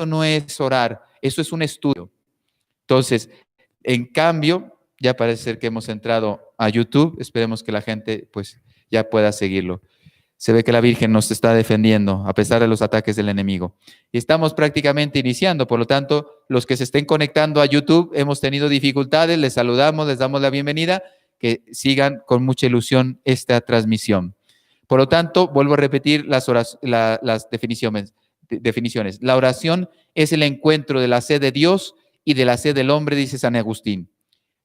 no es orar, eso es un estudio. Entonces, en cambio, ya parece ser que hemos entrado a YouTube, esperemos que la gente pues ya pueda seguirlo. Se ve que la Virgen nos está defendiendo a pesar de los ataques del enemigo. Y estamos prácticamente iniciando, por lo tanto, los que se estén conectando a YouTube, hemos tenido dificultades, les saludamos, les damos la bienvenida, que sigan con mucha ilusión esta transmisión. Por lo tanto, vuelvo a repetir las definiciones. La oración es el encuentro de la sed de Dios y de la sed del hombre, dice San Agustín.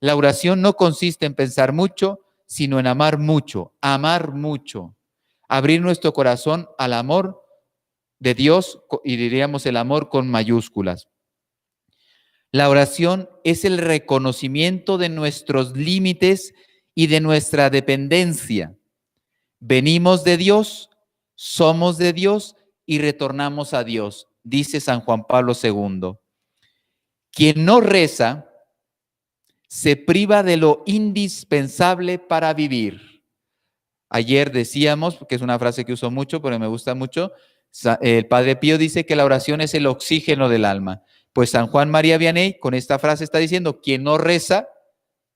La oración no consiste en pensar mucho, sino en amar mucho, abrir nuestro corazón al amor de Dios, y diríamos el amor con mayúsculas. La oración es el reconocimiento de nuestros límites y de nuestra dependencia. Venimos de Dios, somos de Dios y retornamos a Dios, dice San Juan Pablo II. Quien no reza se priva de lo indispensable para vivir. Ayer decíamos, que es una frase que uso mucho, pero me gusta mucho, el Padre Pío dice que la oración es el oxígeno del alma. Pues San Juan María Vianney con esta frase está diciendo, quien no reza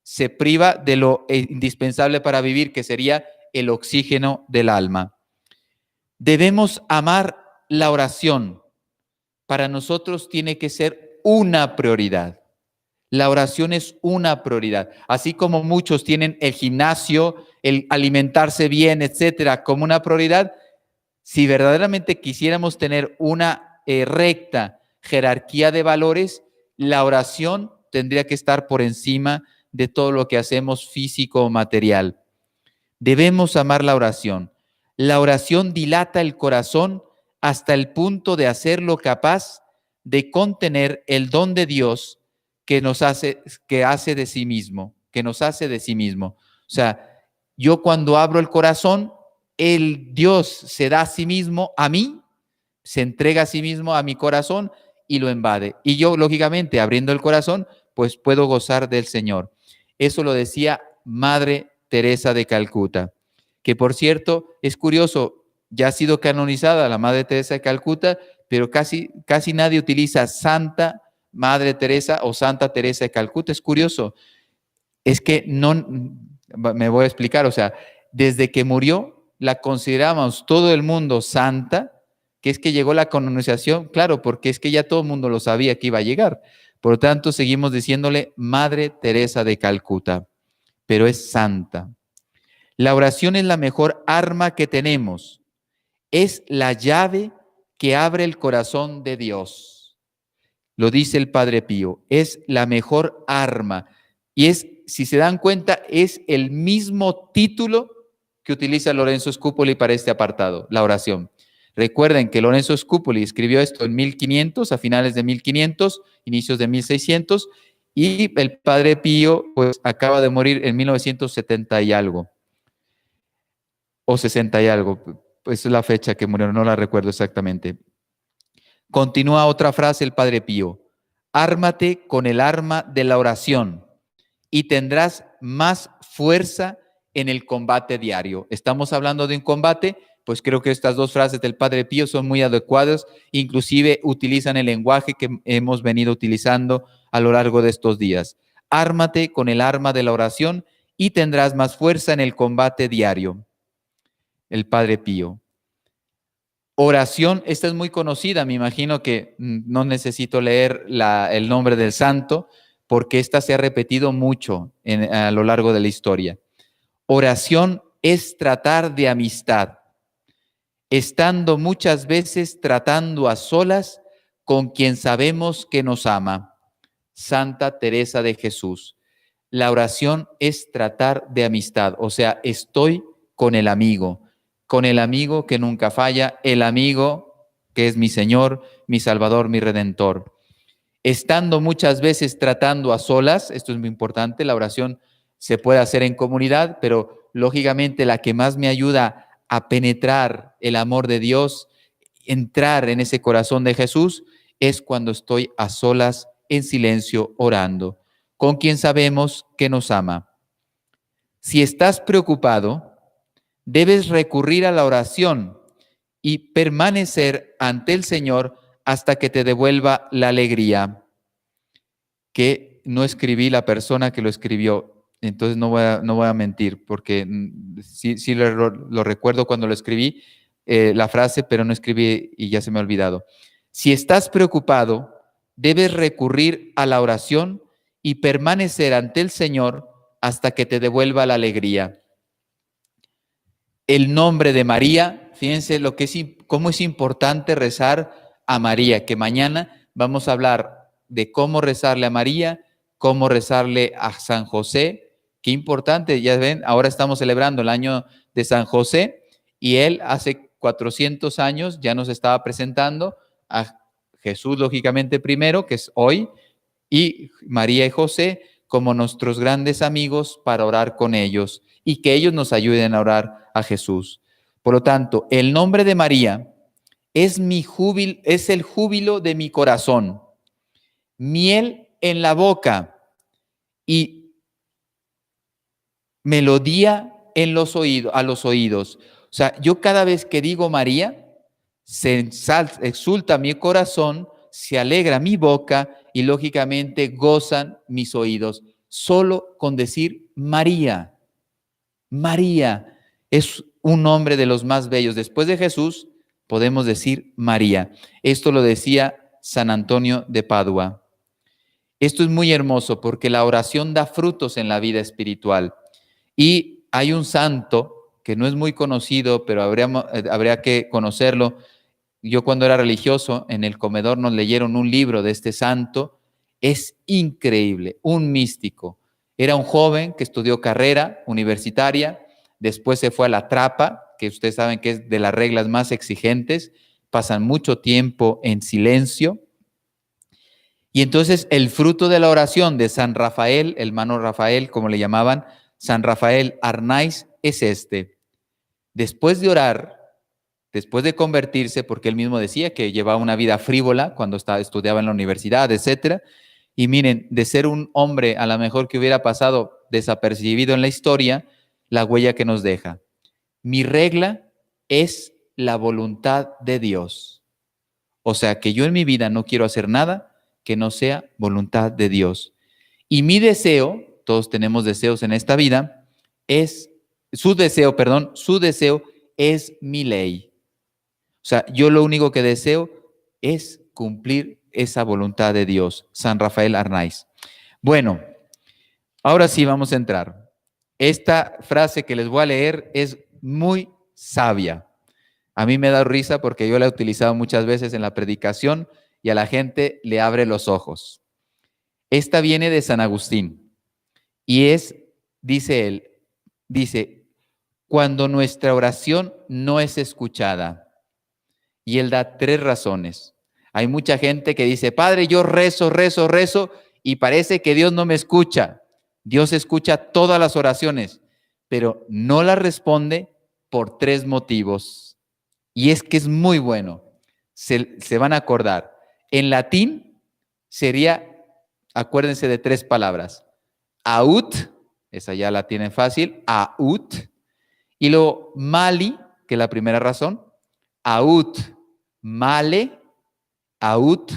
se priva de lo indispensable para vivir, que sería el oxígeno del alma. Debemos amar la oración. Para nosotros tiene que ser una prioridad. La oración es una prioridad. Así como muchos tienen el gimnasio, el alimentarse bien, etcétera, como una prioridad, si verdaderamente quisiéramos tener una recta jerarquía de valores, la oración tendría que estar por encima de todo lo que hacemos físico o material. Debemos amar la oración. La oración dilata el corazón hasta el punto de hacerlo capaz de contener el don de Dios que nos hace de sí mismo. O sea, yo cuando abro el corazón, el Dios se da a sí mismo a mí, se entrega a sí mismo a mi corazón y lo invade. Y yo, lógicamente, abriendo el corazón, pues puedo gozar del Señor. Eso lo decía Madre Teresa de Calcuta, que por cierto, es curioso, ya ha sido canonizada la Madre Teresa de Calcuta, pero casi nadie utiliza Santa Madre Teresa o Santa Teresa de Calcuta. Es curioso, es que no, me voy a explicar, o sea, desde que murió la consideramos todo el mundo santa, que es que llegó la canonización, claro, porque es que ya todo el mundo lo sabía que iba a llegar. Por lo tanto, seguimos diciéndole Madre Teresa de Calcuta, pero es santa. La oración es la mejor arma que tenemos, es la llave que abre el corazón de Dios. Lo dice el Padre Pío, es la mejor arma. Y es, si se dan cuenta, es el mismo título que utiliza Lorenzo Scupoli para este apartado, la oración. Recuerden que Lorenzo Scupoli escribió esto en 1500, a finales de 1500, inicios de 1600, y el Padre Pío pues acaba de morir en 1970 y algo, o 60 y algo, pues es la fecha que murió, no la recuerdo exactamente. Continúa otra frase el Padre Pío, ármate con el arma de la oración y tendrás más fuerza en el combate diario. Estamos hablando de un combate, pues creo que estas dos frases del Padre Pío son muy adecuadas, inclusive utilizan el lenguaje que hemos venido utilizando a lo largo de estos días. Ármate con el arma de la oración y tendrás más fuerza en el combate diario. El Padre Pío. Oración, esta es muy conocida, me imagino que no necesito leer el nombre del santo, porque esta se ha repetido mucho a lo largo de la historia. Oración es tratar de amistad, estando muchas veces tratando a solas con quien sabemos que nos ama. Santa Teresa de Jesús. La oración es tratar de amistad, o sea, estoy con el amigo que nunca falla, el amigo que es mi Señor, mi Salvador, mi Redentor. Estando muchas veces tratando a solas, esto es muy importante, la oración se puede hacer en comunidad, pero lógicamente la que más me ayuda a penetrar el amor de Dios, entrar en ese corazón de Jesús, es cuando estoy a solas, en silencio, orando, con quien sabemos que nos ama. Si estás preocupado, debes recurrir a la oración y permanecer ante el Señor hasta que te devuelva la alegría. Que no escribí la persona que lo escribió, entonces no voy a mentir, porque sí lo recuerdo cuando lo escribí, la frase, pero no escribí y ya se me ha olvidado. Si estás preocupado, debes recurrir a la oración y permanecer ante el Señor hasta que te devuelva la alegría. El nombre de María, fíjense cómo es importante rezar a María, que mañana vamos a hablar de cómo rezarle a María, cómo rezarle a San José. Qué importante, ya ven, ahora estamos celebrando el año de San José y él hace 400 años ya nos estaba presentando a Jesús, lógicamente primero, que es hoy, y María y José como nuestros grandes amigos para orar con ellos y que ellos nos ayuden a orar a Jesús. Por lo tanto, el nombre de María es es el júbilo de mi corazón, miel en la boca y melodía en los oídos, a los oídos. O sea, yo cada vez que digo María, exulta mi corazón, se alegra mi boca y lógicamente gozan mis oídos. Solo con decir María. María es un nombre de los más bellos. Después de Jesús podemos decir María. Esto lo decía San Antonio de Padua. Esto es muy hermoso porque la oración da frutos en la vida espiritual. Y hay un santo que no es muy conocido, pero habría que conocerlo. Yo cuando era religioso, en el comedor nos leyeron un libro de este santo. Es increíble, un místico. Era un joven que estudió carrera universitaria, después se fue a la trapa, que ustedes saben que es de las reglas más exigentes, pasan mucho tiempo en silencio. Y entonces el fruto de la oración de San Rafael, el hermano Rafael, como le llamaban, San Rafael Arnaiz, es este. Después de orar, después de convertirse, porque él mismo decía que llevaba una vida frívola cuando estudiaba en la universidad, etcétera. Y miren, de ser un hombre a lo mejor que hubiera pasado desapercibido en la historia, la huella que nos deja. Mi regla es la voluntad de Dios. O sea, que yo en mi vida no quiero hacer nada que no sea voluntad de Dios. Y mi deseo, todos tenemos deseos en esta vida, su deseo es mi ley. O sea, yo lo único que deseo es cumplir esa voluntad de Dios. San Rafael Arnaiz. Bueno, ahora sí vamos a entrar. Esta frase que les voy a leer es muy sabia. A mí me da risa porque yo la he utilizado muchas veces en la predicación y a la gente le abre los ojos. Esta viene de San Agustín y dice, cuando nuestra oración no es escuchada. Y él da 3 razones. Hay mucha gente que dice, Padre, yo rezo y parece que Dios no me escucha. Dios escucha todas las oraciones, pero no las responde por 3 motivos. Y es que es muy bueno. Se van a acordar. En latín sería, acuérdense de 3 palabras. Aut, esa ya la tienen fácil, aut. Y luego mali, que es la primera razón, aut male, aut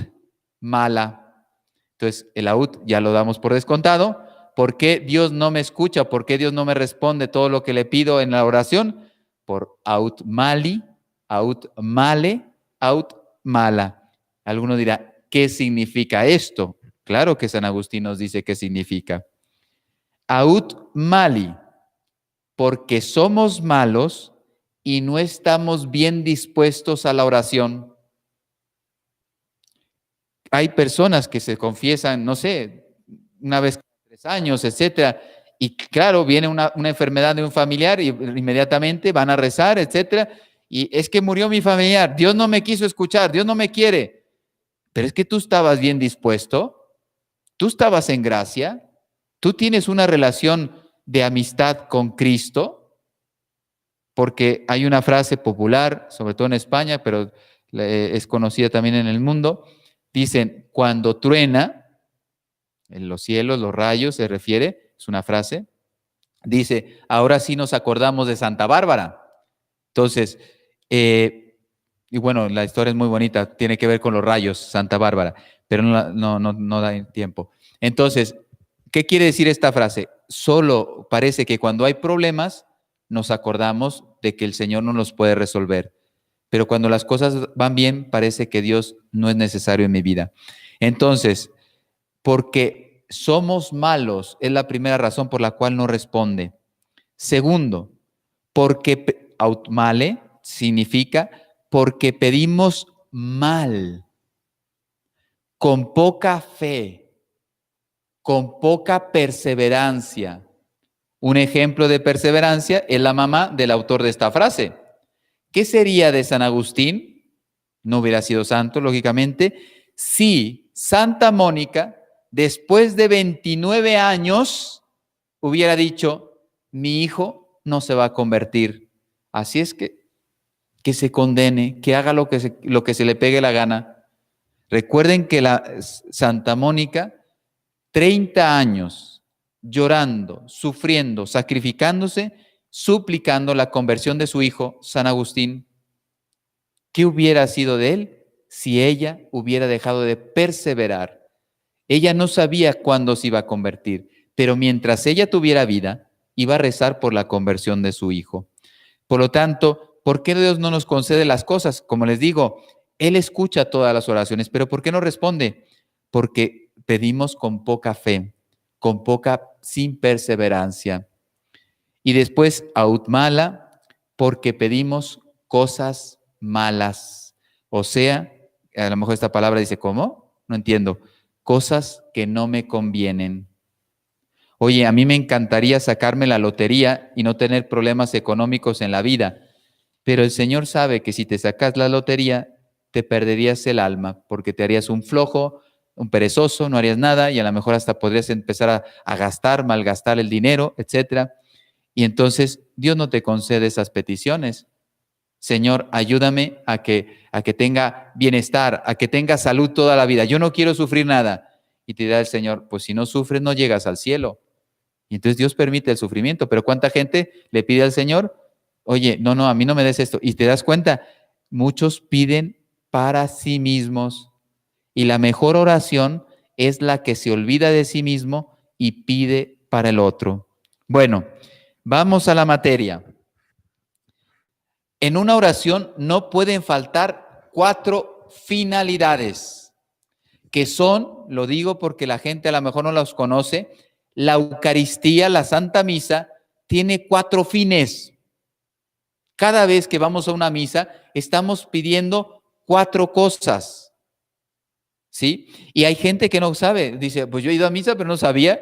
mala. Entonces, el aut ya lo damos por descontado. ¿Por qué Dios no me escucha? ¿Por qué Dios no me responde todo lo que le pido en la oración? Por aut mali, aut male, aut mala. Alguno dirá, ¿qué significa esto? Claro que San Agustín nos dice qué significa. Aut mali, porque somos malos y no estamos bien dispuestos a la oración. Hay personas que se confiesan, no sé, una vez cada 3 años, etcétera, y claro, viene una enfermedad de un familiar y inmediatamente van a rezar, etcétera, y es que murió mi familiar, Dios no me quiso escuchar, Dios no me quiere, pero es que tú estabas bien dispuesto, tú estabas en gracia, tú tienes una relación de amistad con Cristo, porque hay una frase popular, sobre todo en España, pero es conocida también en el mundo. Dicen, cuando truena, en los cielos, los rayos, se refiere, es una frase, dice, ahora sí nos acordamos de Santa Bárbara. Entonces, Y bueno, la historia es muy bonita, tiene que ver con los rayos, Santa Bárbara, pero no da tiempo. Entonces, ¿qué quiere decir esta frase? Solo parece que cuando hay problemas nos acordamos de que el Señor no los puede resolver, pero cuando las cosas van bien parece que Dios no es necesario en mi vida. Entonces, porque somos malos es la primera razón por la cual no responde. Segundo, porque autmale significa porque pedimos mal, con poca fe, con poca perseverancia. Un ejemplo de perseverancia es la mamá del autor de esta frase. ¿Qué sería de San Agustín? No hubiera sido santo, lógicamente, si Santa Mónica, después de 29 años, hubiera dicho, mi hijo no se va a convertir. Así es que se condene, que haga lo que se le pegue la gana. Recuerden que la Santa Mónica, 30 años llorando, sufriendo, sacrificándose, suplicando la conversión de su hijo, San Agustín. ¿Qué hubiera sido de él si ella hubiera dejado de perseverar? Ella no sabía cuándo se iba a convertir, pero mientras ella tuviera vida, iba a rezar por la conversión de su hijo. Por lo tanto, ¿por qué Dios no nos concede las cosas? Como les digo, Él escucha todas las oraciones, pero ¿por qué no responde? Porque pedimos con poca fe, sin perseverancia. Y después, autmala, porque pedimos cosas malas. O sea, a lo mejor esta palabra dice, ¿cómo? No entiendo. Cosas que no me convienen. Oye, a mí me encantaría sacarme la lotería y no tener problemas económicos en la vida, pero el Señor sabe que si te sacas la lotería, te perderías el alma, porque te harías un flojo, un perezoso, no harías nada y a lo mejor hasta podrías empezar a gastar, malgastar el dinero, etcétera. Y entonces Dios no te concede esas peticiones. Señor, ayúdame a que tenga bienestar, a que tenga salud toda la vida. Yo no quiero sufrir nada. Y te dirá el Señor, pues si no sufres no llegas al cielo. Y entonces Dios permite el sufrimiento, pero ¿cuánta gente le pide al Señor? Oye, no, a mí no me des esto. Y te das cuenta, muchos piden para sí mismos. Y la mejor oración es la que se olvida de sí mismo y pide para el otro. Bueno, vamos a la materia. En una oración no pueden faltar 4 finalidades, que son, lo digo porque la gente a lo mejor no las conoce, la Eucaristía, la Santa Misa, tiene 4 fines. Cada vez que vamos a una misa, estamos pidiendo 4 cosas, ¿sí? Y hay gente que no sabe, dice, pues yo he ido a misa, pero no sabía.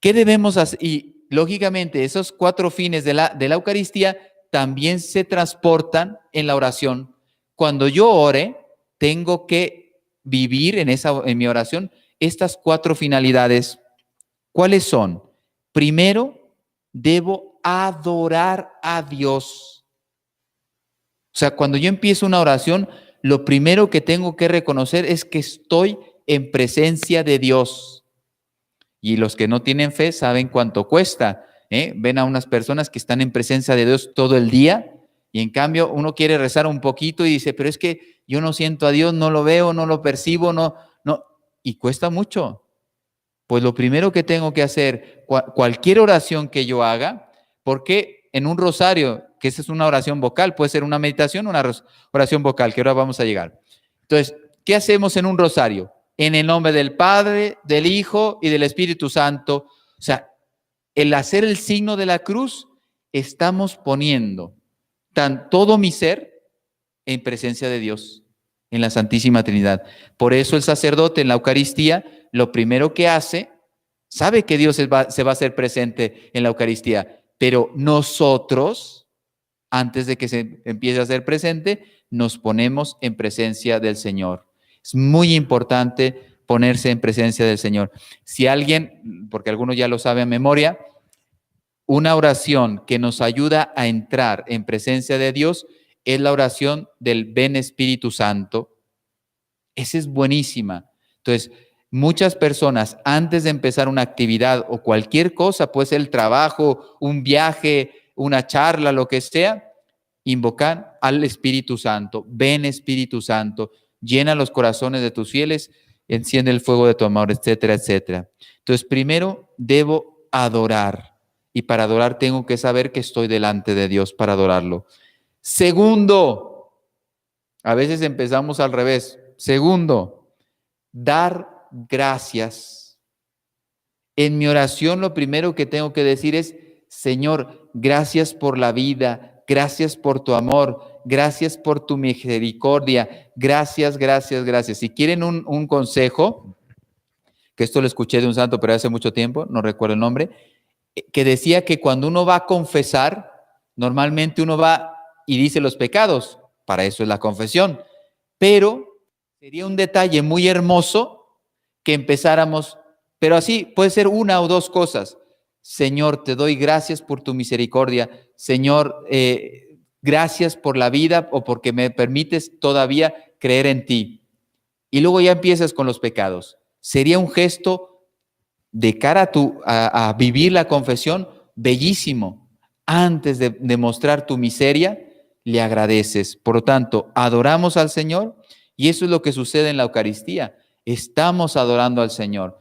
¿Qué debemos hacer? Y lógicamente esos 4 fines de la Eucaristía también se transportan en la oración. Cuando yo ore, tengo que vivir en mi oración estas 4 finalidades. ¿Cuáles son? Primero, debo adorar a Dios. O sea, cuando yo empiezo una oración, lo primero que tengo que reconocer es que estoy en presencia de Dios. Y los que no tienen fe saben cuánto cuesta. Ven a unas personas que están en presencia de Dios todo el día y en cambio uno quiere rezar un poquito y dice, pero es que yo no siento a Dios, no lo veo, no lo percibo, no, y cuesta mucho. Pues lo primero que tengo que hacer, cualquier oración que yo haga, porque en un rosario, que esa es una oración vocal, puede ser una meditación, una oración vocal, que ahora vamos a llegar. Entonces, ¿qué hacemos en un rosario? En el nombre del Padre, del Hijo y del Espíritu Santo. O sea, el hacer el signo de la cruz, estamos poniendo todo mi ser en presencia de Dios, en la Santísima Trinidad. Por eso el sacerdote en la Eucaristía, lo primero que hace, sabe que Dios se va a hacer presente en la Eucaristía, pero nosotros, antes de que se empiece a hacer presente, nos ponemos en presencia del Señor. Es muy importante ponerse en presencia del Señor. Si alguien, porque algunos ya lo saben a memoria, una oración que nos ayuda a entrar en presencia de Dios es la oración del Ven Espíritu Santo. Esa es buenísima. Entonces, muchas personas antes de empezar una actividad o cualquier cosa, puede ser el trabajo, un viaje, una charla, lo que sea, invocar al Espíritu Santo. Ven, Espíritu Santo, llena los corazones de tus fieles, enciende el fuego de tu amor, etcétera, etcétera. Entonces, primero debo adorar. Y para adorar tengo que saber que estoy delante de Dios para adorarlo. Segundo, a veces empezamos al revés. Segundo, dar gracias. En mi oración lo primero que tengo que decir es, Señor, gracias por la vida, gracias por tu amor, gracias por tu misericordia, gracias, gracias, gracias. Si quieren un consejo, que esto lo escuché de un santo, pero hace mucho tiempo, no recuerdo el nombre, que decía que cuando uno va a confesar, normalmente uno va y dice los pecados, para eso es la confesión, pero sería un detalle muy hermoso que empezáramos, pero así puede ser una o dos cosas. Señor, te doy gracias por tu misericordia. Señor, gracias por la vida o porque me permites todavía creer en ti. Y luego ya empiezas con los pecados. Sería un gesto de cara a vivir la confesión bellísimo. Antes de demostrar tu miseria, le agradeces. Por lo tanto, adoramos al Señor y eso es lo que sucede en la Eucaristía. Estamos adorando al Señor.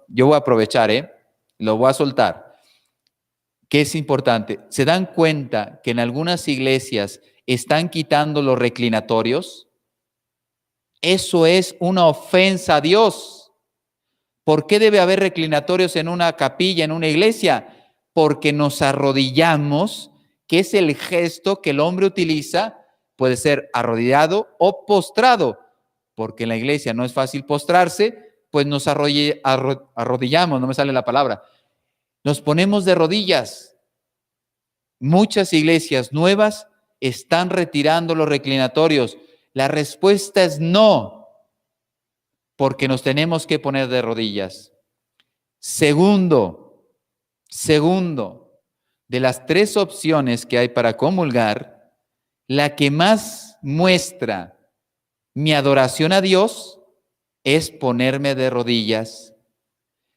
Yo voy a aprovechar, lo voy a soltar. ¿Qué es importante? ¿Se dan cuenta que en algunas iglesias están quitando los reclinatorios? Eso es una ofensa a Dios. ¿Por qué debe haber reclinatorios en una capilla, en una iglesia? Porque nos arrodillamos, que es el gesto que el hombre utiliza, puede ser arrodillado o postrado, porque en la iglesia no es fácil postrarse, pues nos arrodillamos, no me sale la palabra. Nos ponemos de rodillas. Muchas iglesias nuevas están retirando los reclinatorios. La respuesta es no, porque nos tenemos que poner de rodillas. Segundo, de las tres opciones que hay para comulgar, la que más muestra mi adoración a Dios es ponerme de rodillas.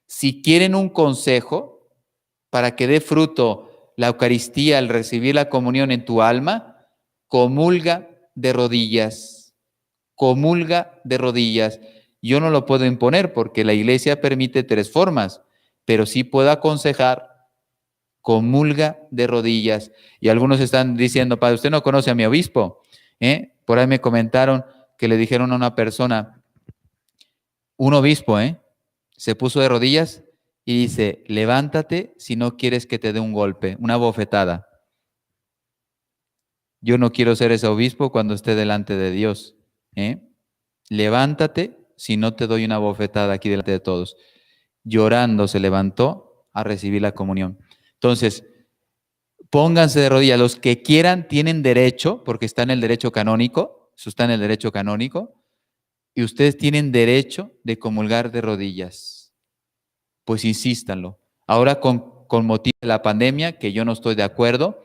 Si quieren un consejo para que dé fruto la Eucaristía al recibir la comunión en tu alma, comulga de rodillas. Comulga de rodillas. Yo no lo puedo imponer porque la iglesia permite tres formas, pero sí puedo aconsejar, comulga de rodillas. Y algunos están diciendo, padre, usted no conoce a mi obispo. Por ahí me comentaron que le dijeron a una persona, un obispo, se puso de rodillas y dice, levántate si no quieres que te dé un golpe, una bofetada. Yo no quiero ser ese obispo cuando esté delante de Dios. Levántate si no te doy una bofetada aquí delante de todos. Llorando se levantó a recibir la comunión. Entonces, pónganse de rodillas. Los que quieran tienen derecho, porque está en el derecho canónico, eso está en el derecho canónico, y ustedes tienen derecho de comulgar de rodillas. Pues insístanlo. Ahora con motivo de la pandemia, que yo no estoy de acuerdo,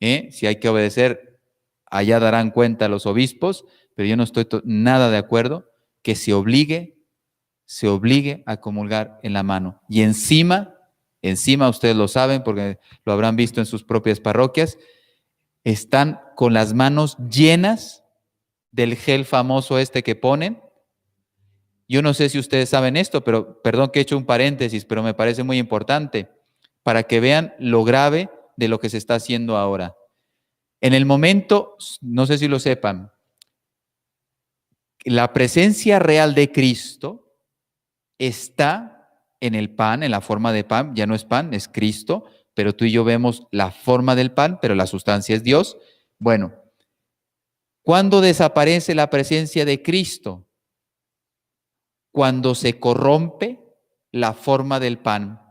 si hay que obedecer, allá darán cuenta los obispos, pero yo no estoy nada de acuerdo que se obligue a comulgar en la mano. Y encima, ustedes lo saben porque lo habrán visto en sus propias parroquias, están con las manos llenas del gel famoso que ponen. Yo no sé si ustedes saben esto, pero perdón que he hecho un paréntesis, pero me parece muy importante para que vean lo grave de lo que se está haciendo ahora. En el momento, no sé si lo sepan, la presencia real de Cristo está en el pan, en la forma de pan, ya no es pan, es Cristo, pero tú y yo vemos la forma del pan, pero la sustancia es Dios. Bueno, ¿cuándo desaparece la presencia de Cristo? Cuando se corrompe la forma del pan.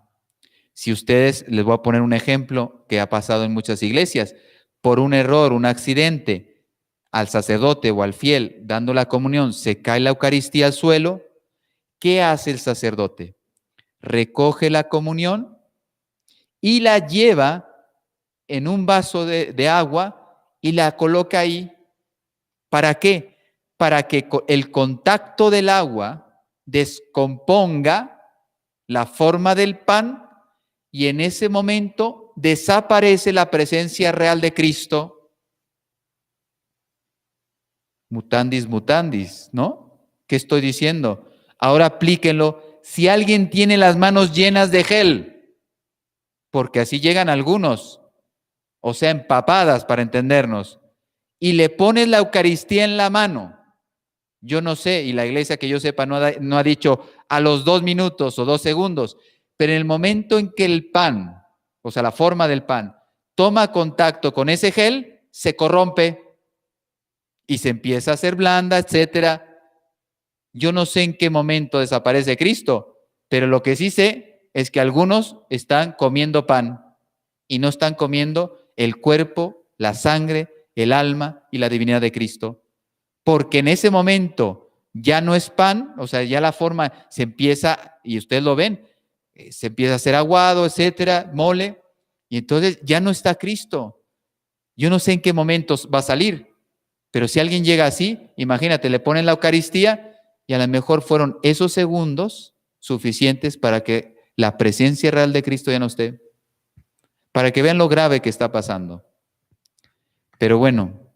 Si ustedes, les voy a poner un ejemplo que ha pasado en muchas iglesias, por un error, un accidente, al sacerdote o al fiel dando la comunión, se cae la Eucaristía al suelo, ¿qué hace el sacerdote? Recoge la comunión y la lleva en un vaso de agua y la coloca ahí. ¿Para qué? Para que el contacto del agua descomponga la forma del pan y en ese momento desaparece la presencia real de Cristo. Mutandis mutandis, ¿no? ¿Qué estoy diciendo? Ahora aplíquenlo. Si alguien tiene las manos llenas de gel, porque así llegan algunos, o sea, empapadas para entendernos, y le pones la Eucaristía en la mano, yo no sé, y la iglesia que yo sepa no ha dicho a los 2 minutos o 2 segundos, pero en el momento en que el pan, o sea, la forma del pan, toma contacto con ese gel, se corrompe y se empieza a hacer blanda, etcétera. Yo no sé en qué momento desaparece Cristo, pero lo que sí sé es que algunos están comiendo pan y no están comiendo el cuerpo, la sangre, el alma y la divinidad de Cristo. Porque en ese momento ya no es pan, o sea, ya la forma se empieza, y ustedes lo ven, se empieza a hacer aguado, etcétera, mole, y entonces ya no está Cristo. Yo no sé en qué momento va a salir, pero si alguien llega así, imagínate, le ponen la Eucaristía y a lo mejor fueron esos segundos suficientes para que la presencia real de Cristo ya no esté, para que vean lo grave que está pasando. Pero bueno,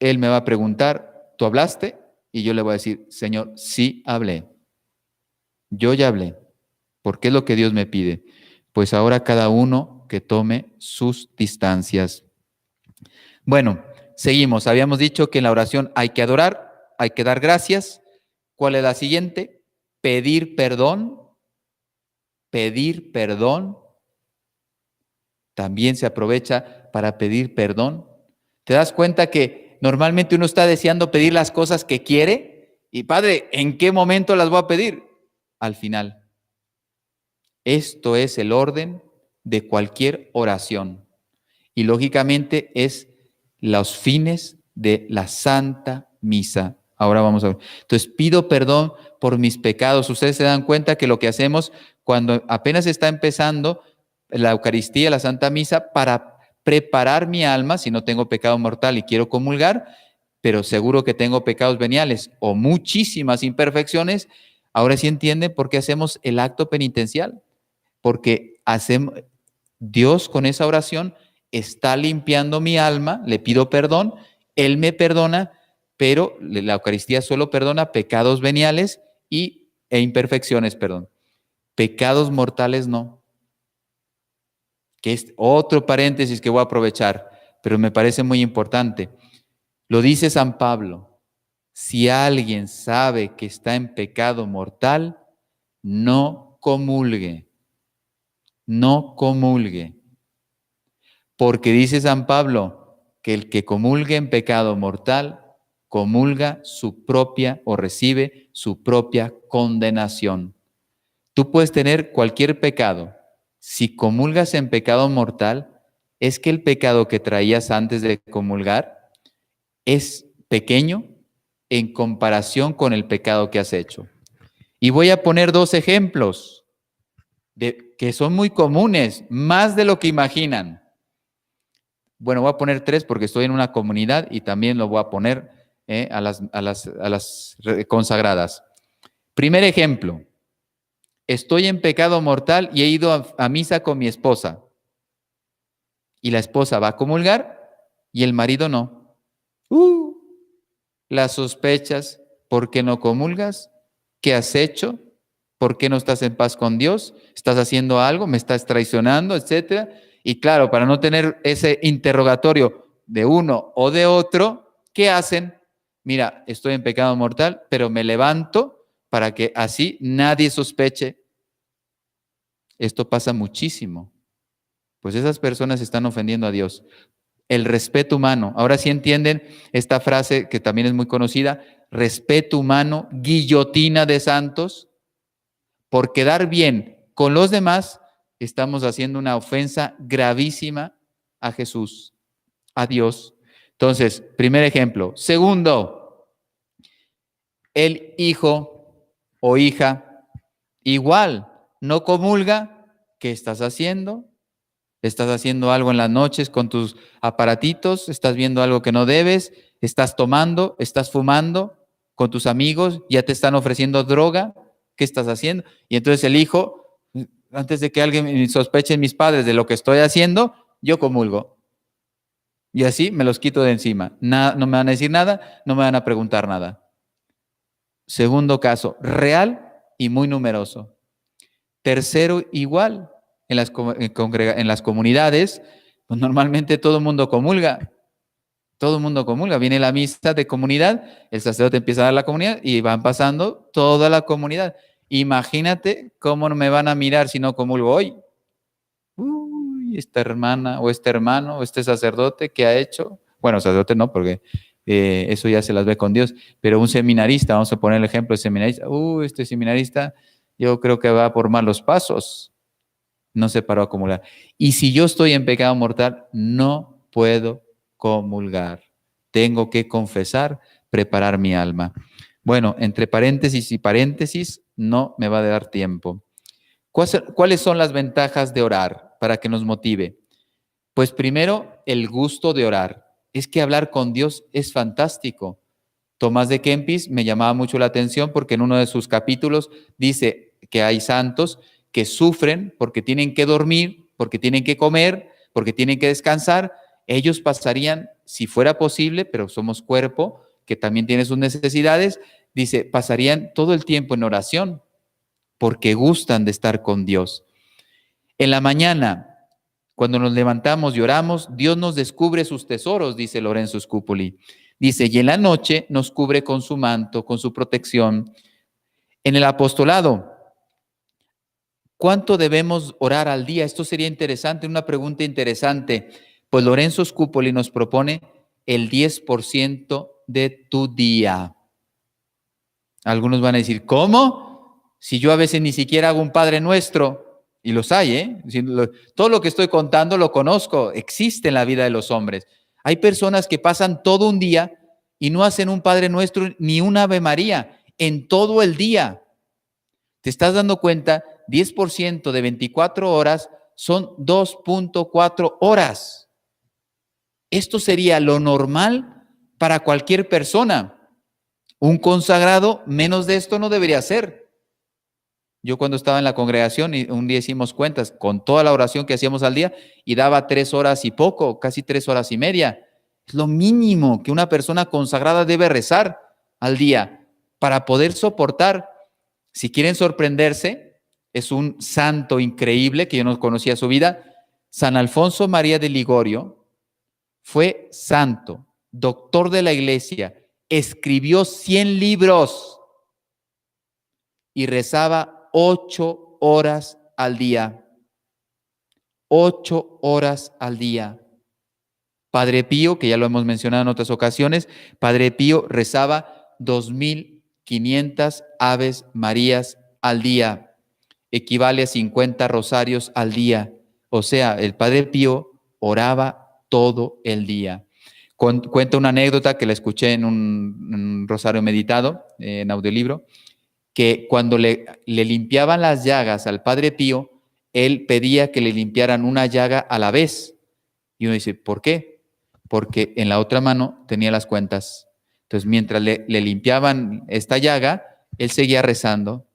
él me va a preguntar, ¿tú hablaste? Y yo le voy a decir, Señor, sí hablé. Yo ya hablé, porque es lo que Dios me pide. Pues ahora cada uno que tome sus distancias. Bueno, seguimos. Habíamos dicho que en la oración hay que adorar, hay que dar gracias. ¿Cuál es la siguiente? Pedir perdón. Pedir perdón. También se aprovecha para pedir perdón. ¿Te das cuenta que normalmente uno está deseando pedir las cosas que quiere? Y Padre, ¿en qué momento las voy a pedir? Al final. Esto es el orden de cualquier oración. Y lógicamente es los fines de la Santa Misa. Ahora vamos a ver. Entonces pido perdón por mis pecados. Ustedes se dan cuenta que lo que hacemos cuando apenas está empezando la Eucaristía, la Santa Misa, para preparar mi alma, si no tengo pecado mortal y quiero comulgar, pero seguro que tengo pecados veniales o muchísimas imperfecciones, ahora sí entienden por qué hacemos el acto penitencial. Porque Dios con esa oración está limpiando mi alma, le pido perdón, Él me perdona, pero la Eucaristía solo perdona pecados veniales e imperfecciones, perdón. Pecados mortales no. Que es otro paréntesis que voy a aprovechar, pero me parece muy importante. Lo dice San Pablo, si alguien sabe que está en pecado mortal, no comulgue. No comulgue. Porque dice San Pablo que el que comulgue en pecado mortal, comulga su propia o recibe su propia condenación. Tú puedes tener cualquier pecado. Si comulgas en pecado mortal, es que el pecado que traías antes de comulgar es pequeño en comparación con el pecado que has hecho. Y voy a poner 2 ejemplos que son muy comunes, más de lo que imaginan. Bueno, voy a poner 3 porque estoy en una comunidad y también lo voy a poner a las consagradas. Primer ejemplo, estoy en pecado mortal y he ido a misa con mi esposa. Y la esposa va a comulgar y el marido no. Las sospechas, ¿por qué no comulgas? ¿Qué has hecho? ¿Por qué no estás en paz con Dios? ¿Estás haciendo algo? ¿Me estás traicionando? Etcétera. Y claro, para no tener ese interrogatorio de uno o de otro, ¿qué hacen? Mira, estoy en pecado mortal, pero me levanto para que así nadie sospeche. Esto pasa muchísimo. Pues esas personas están ofendiendo a Dios. El respeto humano. Ahora sí entienden esta frase que también es muy conocida, respeto humano, guillotina de santos. Por quedar bien con los demás, estamos haciendo una ofensa gravísima a Jesús, a Dios. Entonces, primer ejemplo. Segundo, el hijo o hija, igual, no comulga. ¿Qué estás haciendo? ¿Estás haciendo algo en las noches con tus aparatitos? ¿Estás viendo algo que no debes? ¿Estás tomando? ¿Estás fumando con tus amigos? ¿Ya te están ofreciendo droga? ¿Qué estás haciendo? Y entonces el hijo, antes de que alguien sospeche mis padres de lo que estoy haciendo, yo comulgo. Y así me los quito de encima. No me van a decir nada, no me van a preguntar nada. Segundo caso, real y muy numeroso. Tercero, igual, en las comunidades, pues normalmente todo el mundo comulga. Todo el mundo comulga. Viene la misa de comunidad, el sacerdote empieza a dar la comunidad y van pasando toda la comunidad. Imagínate cómo me van a mirar si no comulgo hoy. Uy, esta hermana o este hermano o este sacerdote que ha hecho. Bueno, sacerdote no, porque eso ya se las ve con Dios. Pero un seminarista, vamos a poner el ejemplo de seminarista. Este seminarista yo creo que va por malos pasos. No se paró a comulgar. Y si yo estoy en pecado mortal, no puedo comulgar. Tengo que confesar, preparar mi alma. Bueno, entre paréntesis y paréntesis, no me va a dar tiempo. ¿Cuáles son las ventajas de orar para que nos motive? Pues primero, el gusto de orar. Es que hablar con Dios es fantástico. Tomás de Kempis me llamaba mucho la atención porque en uno de sus capítulos dice que hay santos que sufren porque tienen que dormir, porque tienen que comer, porque tienen que descansar. Ellos pasarían, si fuera posible, pero somos cuerpo, que también tiene sus necesidades, dice, pasarían todo el tiempo en oración porque gustan de estar con Dios. En la mañana, cuando nos levantamos y oramos, Dios nos descubre sus tesoros, dice Lorenzo Scupoli. Dice, y en la noche nos cubre con su manto, con su protección. En el apostolado, ¿cuánto debemos orar al día? Esto sería interesante, una pregunta interesante. Pues Lorenzo Scupoli nos propone el 10% de tu día. Algunos van a decir, ¿cómo? Si yo a veces ni siquiera hago un Padre Nuestro. Y los hay, ¿eh? Todo lo que estoy contando lo conozco, existe en la vida de los hombres. Hay personas que pasan todo un día y no hacen un Padre Nuestro ni un Ave María en todo el día. ¿Te estás dando cuenta? 10% de 24 horas son 2.4 horas. Esto sería lo normal para cualquier persona. Un consagrado, menos de esto no debería ser. Yo cuando estaba en la congregación, un día hicimos cuentas con toda la oración que hacíamos al día y daba 3 horas y poco, casi 3 horas y media. Es lo mínimo que una persona consagrada debe rezar al día para poder soportar. Si quieren sorprenderse, es un santo increíble que yo no conocía su vida. San Alfonso María de Ligorio fue santo, doctor de la iglesia, escribió 100 libros y rezaba 8 horas al día. 8 horas al día. Padre Pío, que ya lo hemos mencionado en otras ocasiones, Padre Pío rezaba 2.500 Aves Marías al día. Equivale a 50 rosarios al día. O sea, el Padre Pío oraba todo el día. Cuenta una anécdota que la escuché en un rosario meditado, en audiolibro, que cuando le limpiaban las llagas al Padre Pío, él pedía que le limpiaran una llaga a la vez. Y uno dice, ¿por qué? Porque en la otra mano tenía las cuentas. Entonces, mientras le limpiaban esta llaga, él seguía rezando.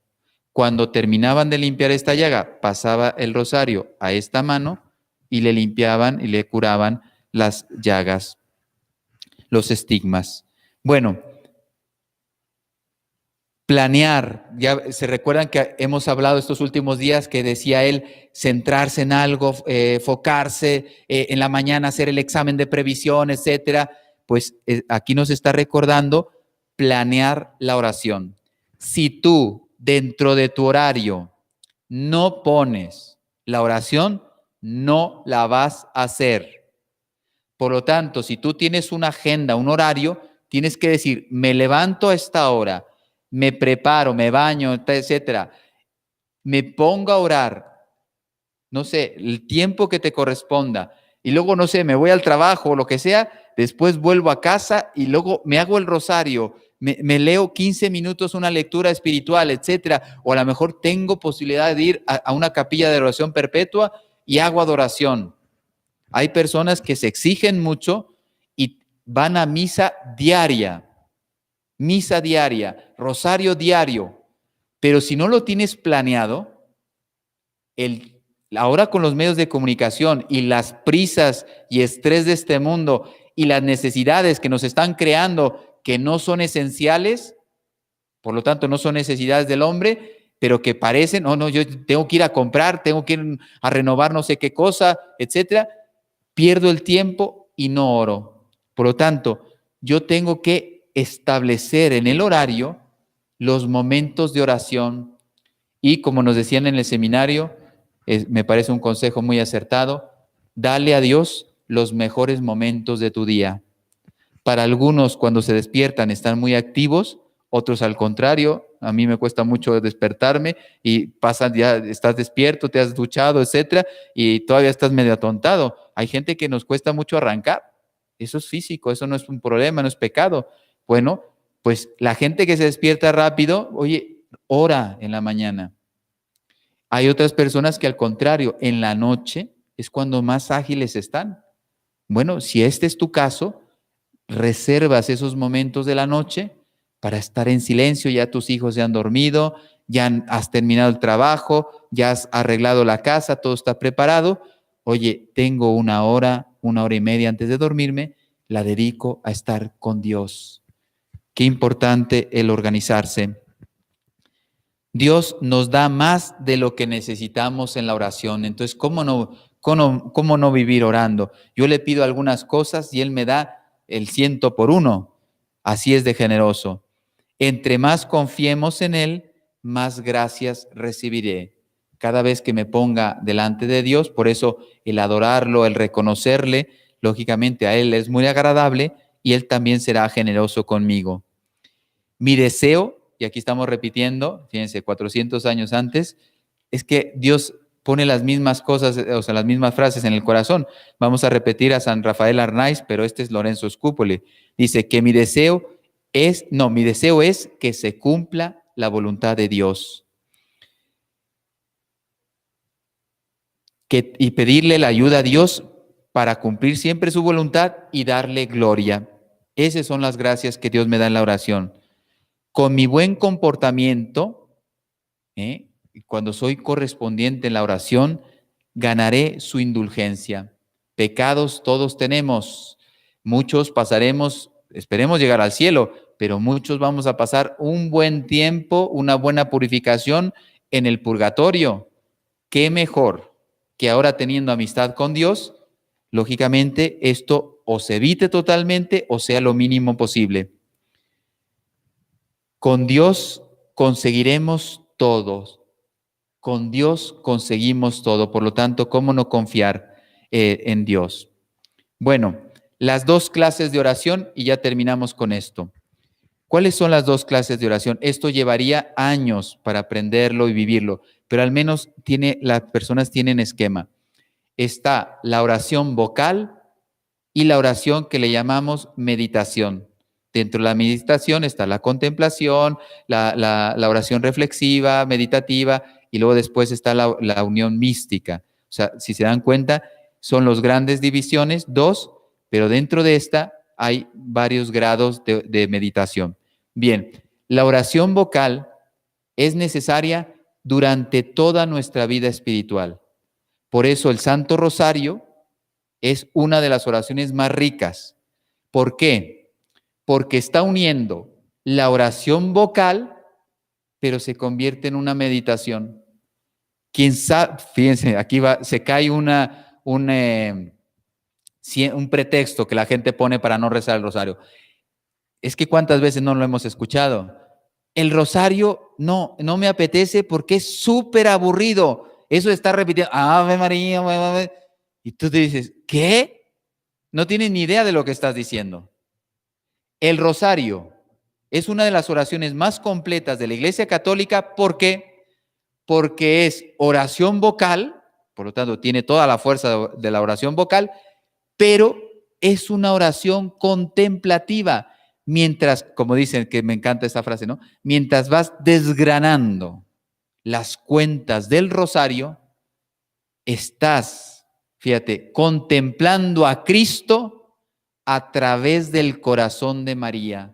Cuando terminaban de limpiar esta llaga, pasaba el rosario a esta mano y le limpiaban y le curaban las llagas, los estigmas. Bueno, planear, ya se recuerdan que hemos hablado estos últimos días que decía él centrarse en algo, enfocarse, en la mañana hacer el examen de previsión, etcétera. Pues aquí nos está recordando planear la oración. Si tú dentro de tu horario no pones la oración, no la vas a hacer. Por lo tanto, si tú tienes una agenda, un horario, tienes que decir, me levanto a esta hora, me preparo, me baño, etcétera, me pongo a orar, no sé, el tiempo que te corresponda, y luego, no sé, me voy al trabajo o lo que sea, después vuelvo a casa y luego me hago el rosario, me leo 15 minutos una lectura espiritual, etcétera, o a lo mejor tengo posibilidad de ir a una capilla de oración perpetua y hago adoración. Hay personas que se exigen mucho y van a misa diaria, rosario diario, pero si no lo tienes planeado, Ahora con los medios de comunicación y las prisas y estrés de este mundo y las necesidades que nos están creando que no son esenciales, por lo tanto no son necesidades del hombre, pero que parecen, oh no, yo tengo que ir a comprar, tengo que ir a renovar no sé qué cosa, etcétera, pierdo el tiempo y no oro. Por lo tanto, yo tengo que establecer en el horario los momentos de oración y, como nos decían en el seminario, me parece un consejo muy acertado, dale a Dios los mejores momentos de tu día. Para algunos, cuando se despiertan, están muy activos, otros al contrario. A mí me cuesta mucho despertarme y pasan, ya estás despierto, te has duchado, etcétera, y todavía estás medio atontado. Hay gente que nos cuesta mucho arrancar. Eso es físico, eso no es un problema, no es pecado. Bueno, pues la gente que se despierta rápido, oye, ora en la mañana. Hay otras personas que al contrario, en la noche es cuando más ágiles están. Bueno, si este es tu caso, reservas esos momentos de la noche para estar en silencio, ya tus hijos ya han dormido, ya has terminado el trabajo, ya has arreglado la casa, todo está preparado. Oye, tengo una hora y media antes de dormirme, la dedico a estar con Dios. Qué importante el organizarse. Dios nos da más de lo que necesitamos en la oración. Entonces, ¿cómo no vivir orando? Yo le pido algunas cosas y Él me da el 100 por 1. Así es de generoso. Entre más confiemos en Él, más gracias recibiré. Cada vez que me ponga delante de Dios, por eso el adorarlo, el reconocerle, lógicamente a Él es muy agradable y Él también será generoso conmigo. Mi deseo, y aquí estamos repitiendo, fíjense, 400 años antes, es que Dios pone las mismas cosas, o sea, las mismas frases en el corazón. Vamos a repetir a San Rafael Arnaiz, pero este es Lorenzo Scupoli. Dice que mi deseo es que se cumpla la voluntad de Dios. Y pedirle la ayuda a Dios para cumplir siempre su voluntad y darle gloria. Esas son las gracias que Dios me da en la oración. Con mi buen comportamiento, cuando soy correspondiente en la oración, ganaré su indulgencia. Pecados todos tenemos, muchos pasaremos, esperemos llegar al cielo, pero muchos vamos a pasar un buen tiempo, una buena purificación en el purgatorio. ¿Qué mejor que ahora teniendo amistad con Dios? Lógicamente esto o se evite totalmente o sea lo mínimo posible. Con Dios conseguiremos todo. Con Dios conseguimos todo. Por lo tanto, ¿cómo no confiar en Dios? Bueno, las 2 clases de oración y ya terminamos con esto. ¿Cuáles son las 2 clases de oración? Esto llevaría años para aprenderlo y vivirlo, pero al menos las personas tienen esquema. Está la oración vocal y la oración que le llamamos meditación. Dentro de la meditación está la contemplación, la oración reflexiva, meditativa, y luego después está la unión mística. O sea, si se dan cuenta, son las grandes divisiones, 2, pero dentro de esta hay varios grados de meditación. Bien, la oración vocal es necesaria durante toda nuestra vida espiritual. Por eso el Santo Rosario es una de las oraciones más ricas. ¿Por qué? Porque está uniendo la oración vocal, pero se convierte en una meditación. ¿Quién sabe? Fíjense, aquí se cae un pretexto que la gente pone para no rezar el rosario. Es que ¿cuántas veces no lo hemos escuchado? El rosario no me apetece porque es súper aburrido. Eso está repitiendo, Ave María, Ave. Y tú te dices, ¿qué? No tienes ni idea de lo que estás diciendo. El rosario es una de las oraciones más completas de la Iglesia Católica. ¿Por qué? Porque es oración vocal, por lo tanto tiene toda la fuerza de la oración vocal, pero es una oración contemplativa. Mientras, como dicen, que me encanta esta frase, ¿no? Mientras vas desgranando las cuentas del rosario, estás, fíjate, contemplando a Cristo a través del corazón de María.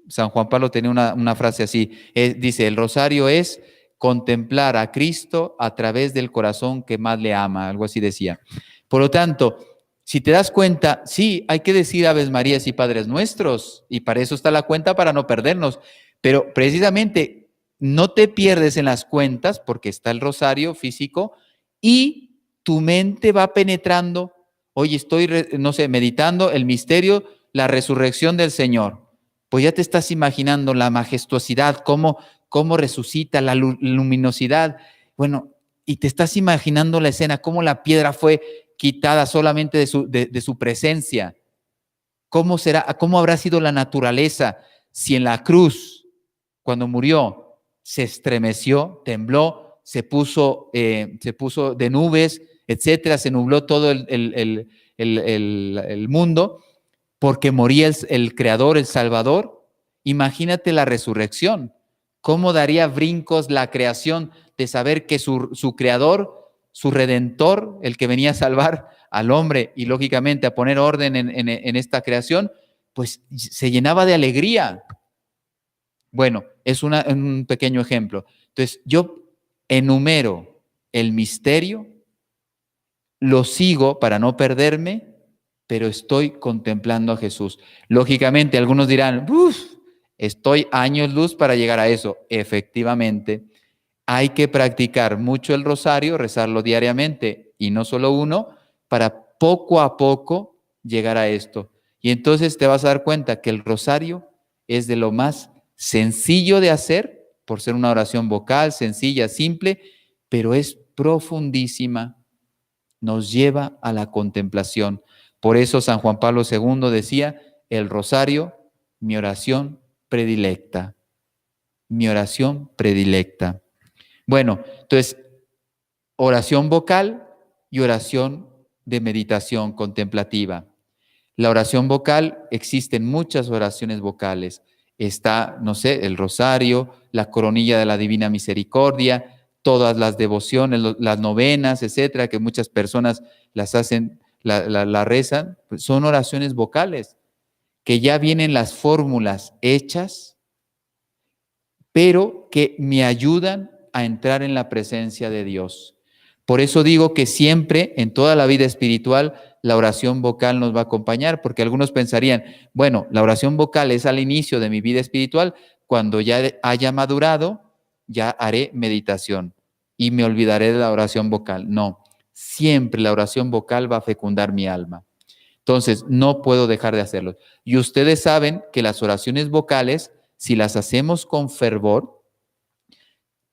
San Juan Pablo tenía una frase así, dice, el rosario es contemplar a Cristo a través del corazón que más le ama, algo así decía. Por lo tanto, si te das cuenta, sí, hay que decir Aves Marías y Padres Nuestros, y para eso está la cuenta, para no perdernos, pero precisamente no te pierdes en las cuentas porque está el rosario físico y tu mente va penetrando. Oye, estoy, no sé, meditando el misterio, la resurrección del Señor. Pues ya te estás imaginando la majestuosidad, cómo resucita, la luminosidad. Bueno, y te estás imaginando la escena, cómo la piedra fue quitada solamente de su presencia. ¿Cómo habrá sido la naturaleza si en la cruz, cuando murió, se estremeció, tembló, se puso de nubes, etcétera, se nubló todo el mundo, porque moría el Creador, el Salvador? Imagínate la resurrección. ¿Cómo daría brincos la creación de saber que su Creador, su Redentor, el que venía a salvar al hombre y lógicamente a poner orden en esta creación, pues se llenaba de alegría? Bueno, es un pequeño ejemplo. Entonces, yo enumero el misterio, lo sigo para no perderme, pero estoy contemplando a Jesús. Lógicamente, algunos dirán, estoy años luz para llegar a eso. Efectivamente, hay que practicar mucho el rosario, rezarlo diariamente y no solo uno, para poco a poco llegar a esto. Y entonces te vas a dar cuenta que el rosario es de lo más sencillo de hacer, por ser una oración vocal, sencilla, simple, pero es profundísima. Nos lleva a la contemplación. Por eso San Juan Pablo II decía, el rosario, mi oración predilecta. Mi oración predilecta. Bueno, entonces, oración vocal y oración de meditación contemplativa. La oración vocal, existen muchas oraciones vocales. Está, no sé, el rosario, la coronilla de la Divina Misericordia, todas las devociones, las novenas, etcétera, que muchas personas las hacen, la rezan, pues son oraciones vocales, que ya vienen las fórmulas hechas, pero que me ayudan a entrar en la presencia de Dios. Por eso digo que siempre, en toda la vida espiritual, la oración vocal nos va a acompañar, porque algunos pensarían, bueno, la oración vocal es al inicio de mi vida espiritual, cuando ya haya madurado, ya haré meditación y me olvidaré de la oración vocal. No, siempre la oración vocal va a fecundar mi alma. Entonces, no puedo dejar de hacerlo. Y ustedes saben que las oraciones vocales, si las hacemos con fervor,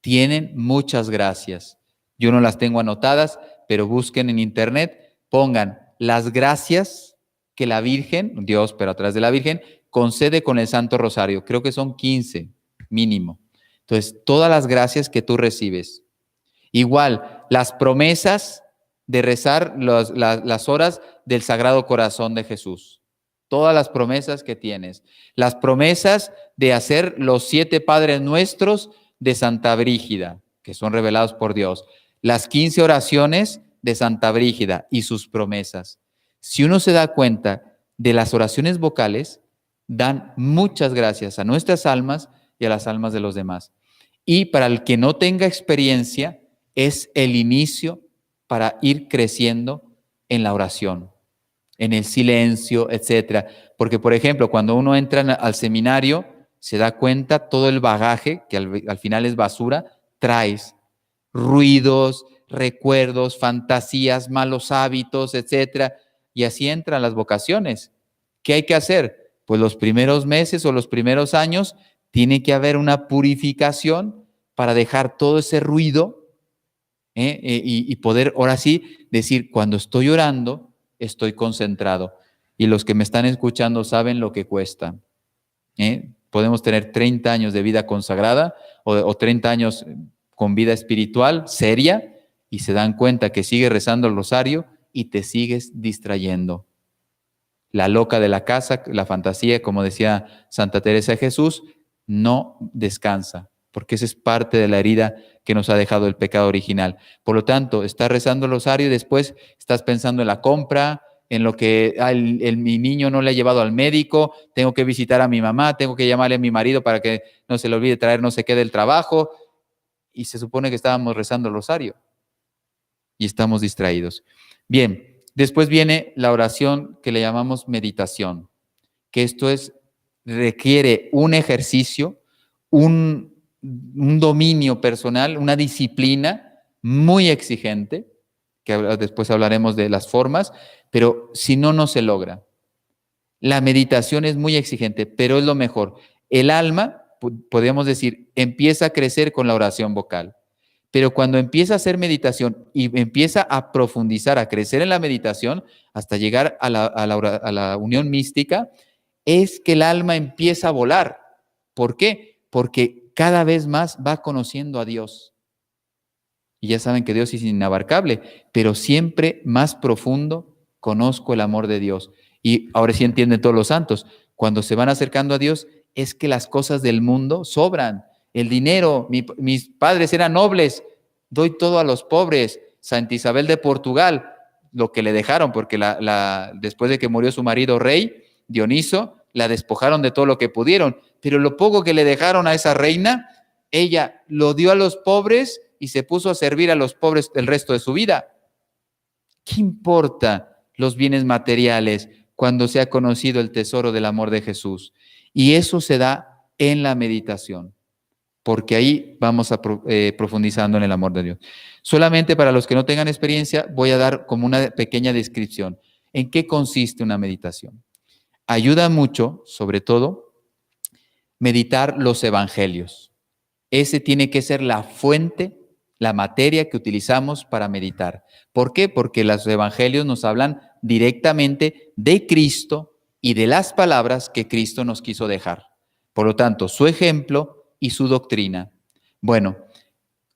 tienen muchas gracias. Yo no las tengo anotadas, pero busquen en internet, pongan las gracias que la Virgen, Dios, pero a través de la Virgen, concede con el Santo Rosario. Creo que son 15 mínimo. Entonces, todas las gracias que tú recibes. Igual, las promesas de rezar las horas del Sagrado Corazón de Jesús. Todas las promesas que tienes. Las promesas de hacer los 7 Padres Nuestros de Santa Brígida, que son revelados por Dios. Las 15 oraciones de Santa Brígida y sus promesas. Si uno se da cuenta de las oraciones vocales, dan muchas gracias a nuestras almas y a las almas de los demás. Y para el que no tenga experiencia, es el inicio para ir creciendo en la oración, en el silencio, etcétera. Porque, por ejemplo, cuando uno entra al seminario, se da cuenta todo el bagaje, que al final es basura, traes ruidos, recuerdos, fantasías, malos hábitos, etcétera. Y así entran las vocaciones. ¿Qué hay que hacer? Pues los primeros meses o los primeros años tiene que haber una purificación para dejar todo ese ruido y poder ahora sí decir, cuando estoy orando, estoy concentrado. Y los que me están escuchando saben lo que cuesta. Podemos tener 30 años de vida consagrada o 30 años con vida espiritual seria y se dan cuenta que sigues rezando el rosario y te sigues distrayendo. La loca de la casa, la fantasía, como decía Santa Teresa de Jesús, no descansa, porque esa es parte de la herida que nos ha dejado el pecado original. Por lo tanto, estás rezando el rosario y después estás pensando en la compra, en lo que mi niño no le ha llevado al médico, tengo que visitar a mi mamá, tengo que llamarle a mi marido para que no se le olvide traer no sé qué del trabajo. y se supone que estábamos rezando el rosario y estamos distraídos. Bien, después viene la oración que le llamamos meditación, que esto requiere un ejercicio, un dominio personal, una disciplina muy exigente, que después hablaremos de las formas, pero si no, no se logra. La meditación es muy exigente, pero es lo mejor. El alma, podríamos decir, empieza a crecer con la oración vocal, pero cuando empieza a hacer meditación y empieza a profundizar, a crecer en la meditación, hasta llegar a la unión mística, es que el alma empieza a volar. ¿Por qué? Porque cada vez más va conociendo a Dios. Y ya saben que Dios es inabarcable, pero siempre más profundo conozco el amor de Dios. Y ahora sí entienden todos los santos. Cuando se van acercando a Dios, es que las cosas del mundo sobran. El dinero, mis padres eran nobles, doy todo a los pobres. Santa Isabel de Portugal, lo que le dejaron, porque después de que murió su marido rey, Dioniso, la despojaron de todo lo que pudieron. Pero lo poco que le dejaron a esa reina, ella lo dio a los pobres y se puso a servir a los pobres el resto de su vida. ¿Qué importa los bienes materiales cuando se ha conocido el tesoro del amor de Jesús? Y eso se da en la meditación, porque ahí vamos profundizando en el amor de Dios. Solamente para los que no tengan experiencia, voy a dar como una pequeña descripción. ¿En qué consiste una meditación? Ayuda mucho, sobre todo, meditar los evangelios. Ese tiene que ser la fuente, la materia que utilizamos para meditar. ¿Por qué? Porque los evangelios nos hablan directamente de Cristo y de las palabras que Cristo nos quiso dejar. Por lo tanto, su ejemplo y su doctrina. Bueno,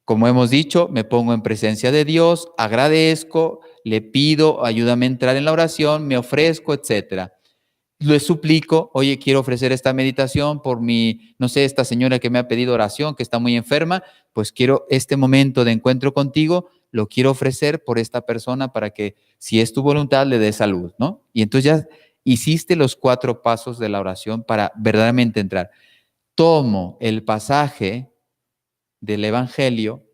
como hemos dicho, me pongo en presencia de Dios, agradezco, le pido, ayúdame a entrar en la oración, me ofrezco, etcétera. Le suplico, oye, quiero ofrecer esta meditación por esta señora que me ha pedido oración, que está muy enferma, pues quiero este momento de encuentro contigo, lo quiero ofrecer por esta persona para que, si es tu voluntad, le dé salud, ¿no? Y entonces ya hiciste los 4 pasos de la oración para verdaderamente entrar. Tomo el pasaje del Evangelio,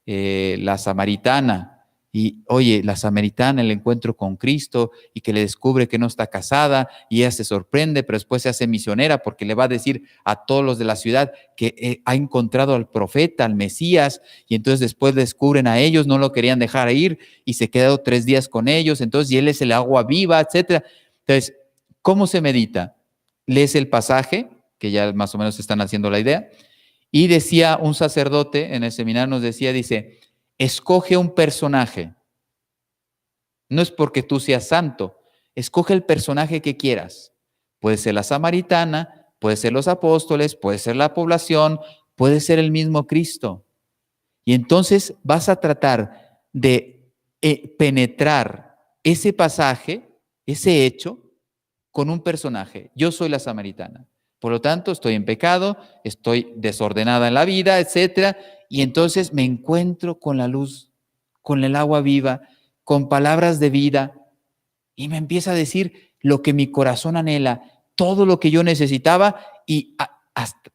la samaritana, y oye, la samaritana, el encuentro con Cristo y que le descubre que no está casada y ella se sorprende, pero después se hace misionera porque le va a decir a todos los de la ciudad que ha encontrado al profeta, al Mesías, y entonces después descubren a ellos, no lo querían dejar ir y se quedó 3 días con ellos, entonces y él es el agua viva, etcétera. Entonces, ¿cómo se medita? Lees el pasaje, que ya más o menos están haciendo la idea, y decía un sacerdote en el seminario, nos decía, dice, escoge un personaje. No es porque tú seas santo, escoge el personaje que quieras. Puede ser la samaritana, puede ser los apóstoles, puede ser la población, puede ser el mismo Cristo. Y entonces vas a tratar de penetrar ese pasaje, ese hecho, con un personaje. Yo soy la samaritana. Por lo tanto, estoy en pecado, estoy desordenada en la vida, etcétera, y entonces me encuentro con la luz, con el agua viva, con palabras de vida, y me empieza a decir lo que mi corazón anhela, todo lo que yo necesitaba, y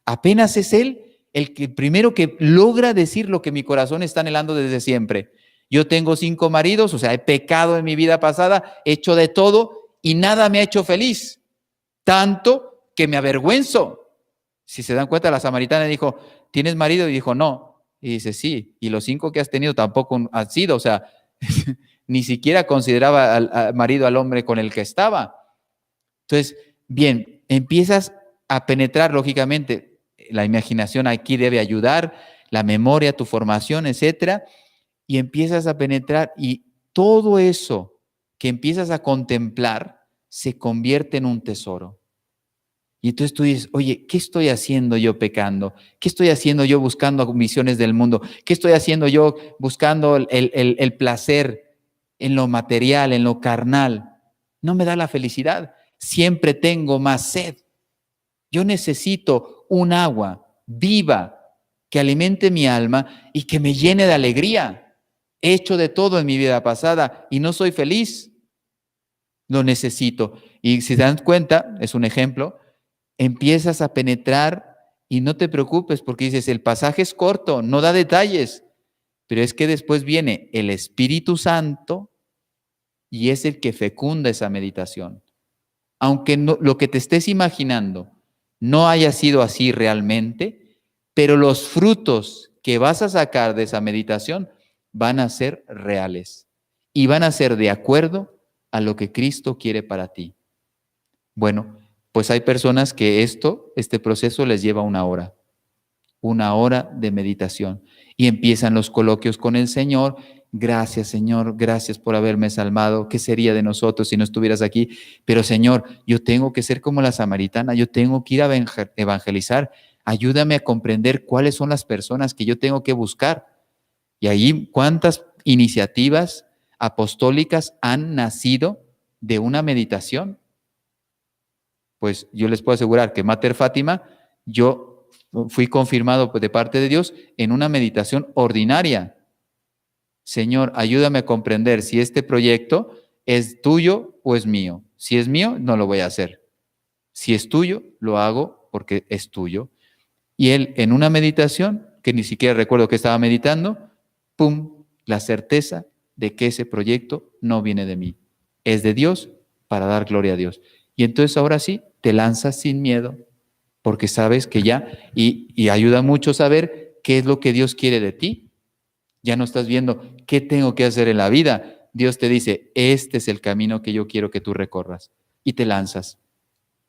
apenas es Él el primero que logra decir lo que mi corazón está anhelando desde siempre. Yo tengo 5 maridos, o sea, he pecado en mi vida pasada, he hecho de todo, y nada me ha hecho feliz, tanto que me avergüenzo. Si se dan cuenta, la samaritana dijo, ¿tienes marido? Y dijo, no. Y dice, sí. Y los 5 que has tenido tampoco han sido. O sea, ni siquiera consideraba al marido al hombre con el que estaba. Entonces, bien, empiezas a penetrar, lógicamente, la imaginación aquí debe ayudar, la memoria, tu formación, etcétera, y empiezas a penetrar y todo eso que empiezas a contemplar se convierte en un tesoro. Y entonces tú dices, oye, ¿qué estoy haciendo yo pecando? ¿Qué estoy haciendo yo buscando misiones del mundo? ¿Qué estoy haciendo yo buscando el placer en lo material, en lo carnal? No me da la felicidad. Siempre tengo más sed. Yo necesito un agua viva que alimente mi alma y que me llene de alegría. He hecho de todo en mi vida pasada y no soy feliz. Lo necesito. Y si te das cuenta, es un ejemplo, empiezas a penetrar Y no te preocupes porque dices, el pasaje es corto, no da detalles, pero es que después viene el Espíritu Santo y es el que fecunda esa meditación. Aunque lo que te estés imaginando no haya sido así realmente, pero los frutos que vas a sacar de esa meditación van a ser reales y van a ser de acuerdo a lo que Cristo quiere para ti. Bueno, pues hay personas que este proceso les lleva una hora de meditación. Y empiezan los coloquios con el Señor. Gracias, Señor, gracias por haberme salvado. ¿Qué sería de nosotros si no estuvieras aquí? Pero, Señor, yo tengo que ser como la samaritana, yo tengo que ir a evangelizar. Ayúdame a comprender cuáles son las personas que yo tengo que buscar. Y ahí, ¿cuántas iniciativas apostólicas han nacido de una meditación? Pues yo les puedo asegurar que Mater Fátima, yo fui confirmado de parte de Dios en una meditación ordinaria. Señor, ayúdame a comprender si este proyecto es tuyo o es mío. Si es mío, no lo voy a hacer. Si es tuyo, lo hago porque es tuyo. Y él, en una meditación, que ni siquiera recuerdo que estaba meditando, ¡pum!, la certeza de que ese proyecto no viene de mí. Es de Dios para dar gloria a Dios. Y entonces ahora sí, te lanzas sin miedo, porque sabes que ya, y ayuda mucho saber qué es lo que Dios quiere de ti. Ya no estás viendo qué tengo que hacer en la vida. Dios te dice, este es el camino que yo quiero que tú recorras. Y te lanzas.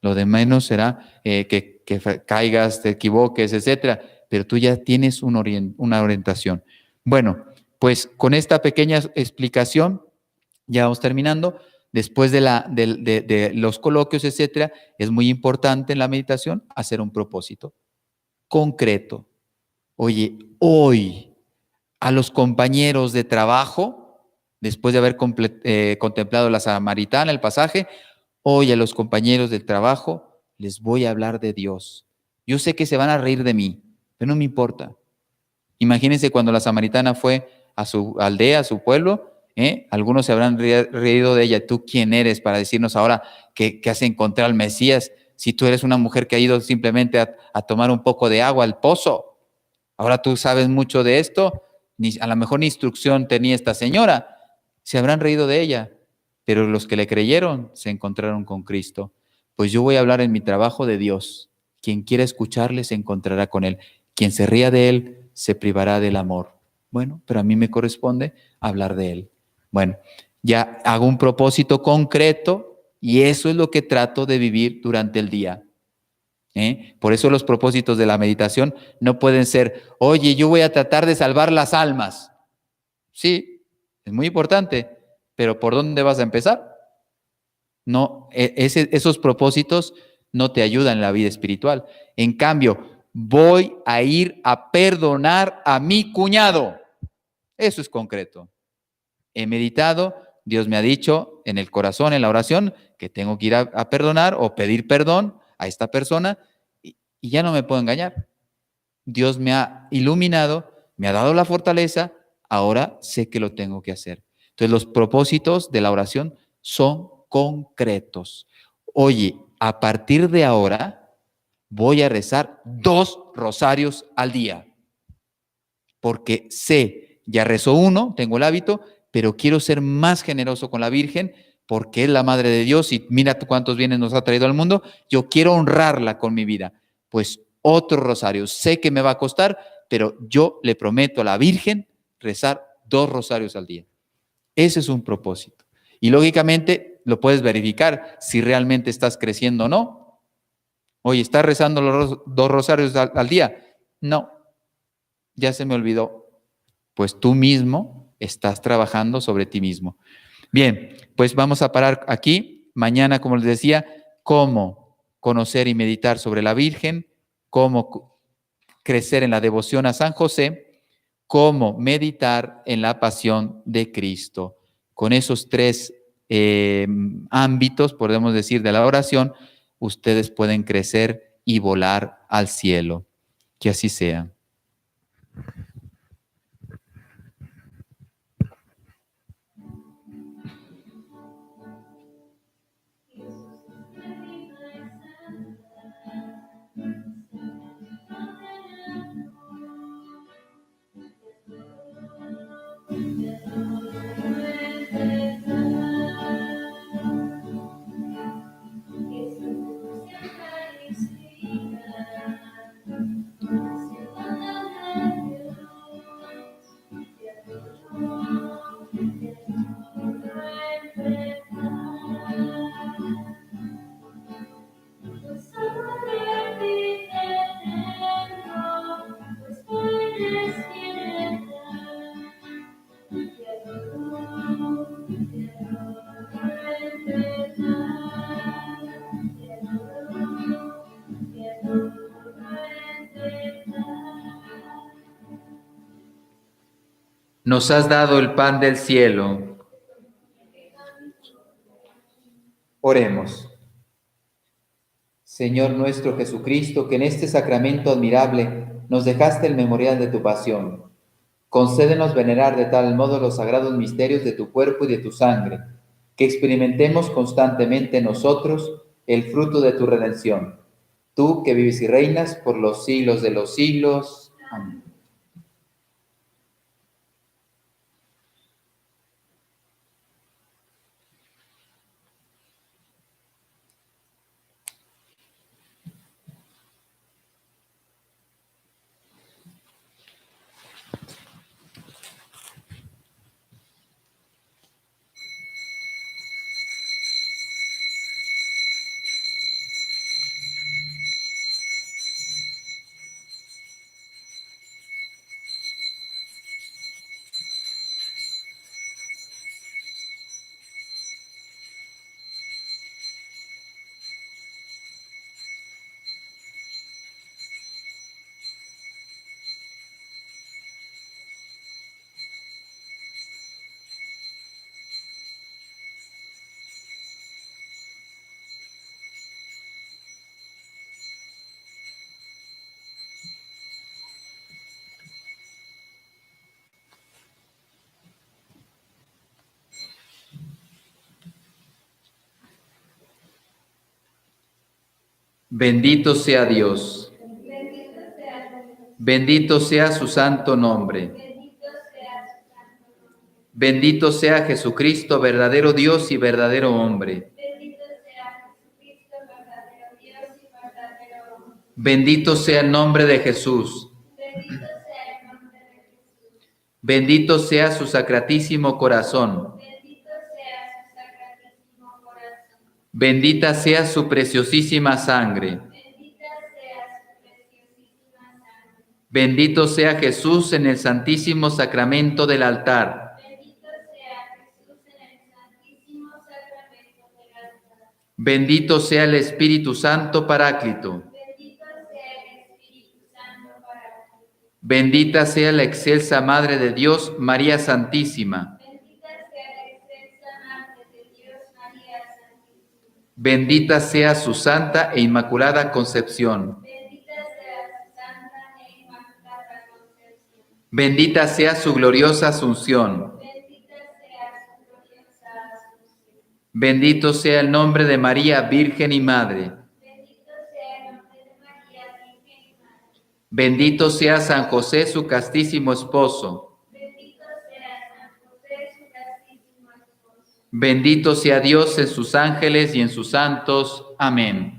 Lo de menos será que caigas, te equivoques, etcétera, pero tú ya tienes una orientación. Bueno, pues con esta pequeña explicación, ya vamos terminando. Después de los coloquios, etcétera, es muy importante en la meditación hacer un propósito concreto. Oye, hoy a los compañeros de trabajo, después de haber contemplado la samaritana, el pasaje, hoy a los compañeros del trabajo les voy a hablar de Dios. Yo sé que se van a reír de mí, pero no me importa. Imagínense cuando la samaritana fue a su aldea, a su pueblo, algunos se habrán reído de ella. ¿Tú quién eres para decirnos ahora que has encontrado al Mesías si tú eres una mujer que ha ido simplemente a tomar un poco de agua al pozo? Ahora tú sabes mucho de esto, a lo mejor ni instrucción tenía esta señora. Se habrán reído de ella, pero los que le creyeron se encontraron con Cristo. Pues yo voy a hablar en mi trabajo de Dios. Quien quiera escucharle se encontrará con Él. Quien se ría de Él se privará del amor. Bueno, pero a mí me corresponde hablar de Él. Bueno, ya hago un propósito concreto y eso es lo que trato de vivir durante el día. Por eso los propósitos de la meditación no pueden ser, oye, yo voy a tratar de salvar las almas. Sí, es muy importante, pero ¿por dónde vas a empezar? No, esos propósitos no te ayudan en la vida espiritual. En cambio, voy a ir a perdonar a mi cuñado. Eso es concreto. He meditado, Dios me ha dicho en el corazón, en la oración, que tengo que ir a perdonar o pedir perdón a esta persona y ya no me puedo engañar. Dios me ha iluminado, me ha dado la fortaleza, ahora sé que lo tengo que hacer. Entonces los propósitos de la oración son concretos. Oye, a partir de ahora voy a rezar 2 rosarios al día, porque sé, ya rezo uno, tengo el hábito, pero quiero ser más generoso con la Virgen porque es la Madre de Dios y mira tú cuántos bienes nos ha traído al mundo. Yo quiero honrarla con mi vida. Pues otro rosario. Sé que me va a costar, pero yo le prometo a la Virgen rezar 2 rosarios al día. Ese es un propósito. Y lógicamente lo puedes verificar si realmente estás creciendo o no. Oye, ¿estás rezando los 2 rosarios al día? No, ya se me olvidó. Pues tú mismo estás trabajando sobre ti mismo. Bien, pues vamos a parar aquí. Mañana, como les decía, cómo conocer y meditar sobre la Virgen, cómo crecer en la devoción a San José, cómo meditar en la pasión de Cristo. Con esos 3 ámbitos, podemos decir, de la oración, ustedes pueden crecer y volar al cielo. Que así sea. Nos has dado el pan del cielo. Oremos. Señor nuestro Jesucristo, que en este sacramento admirable nos dejaste el memorial de tu pasión, concédenos venerar de tal modo los sagrados misterios de tu cuerpo y de tu sangre, que experimentemos constantemente nosotros el fruto de tu redención. Tú que vives y reinas por los siglos de los siglos. Amén. Bendito sea Dios. Bendito sea su santo nombre. Bendito sea Jesucristo, verdadero Dios y verdadero hombre. Bendito sea el nombre de Jesús. Bendito sea su sacratísimo corazón. Bendita sea su preciosísima sangre. Bendito sea Jesús en el santísimo sacramento del altar. Bendito sea el Espíritu Santo Paráclito. Bendita sea la excelsa Madre de Dios, María Santísima. Bendita sea su santa e inmaculada concepción. Bendita sea su gloriosa asunción. Bendito sea el nombre de María, Virgen y Madre. Bendito sea San José, su castísimo esposo. Bendito sea Dios en sus ángeles y en sus santos. Amén.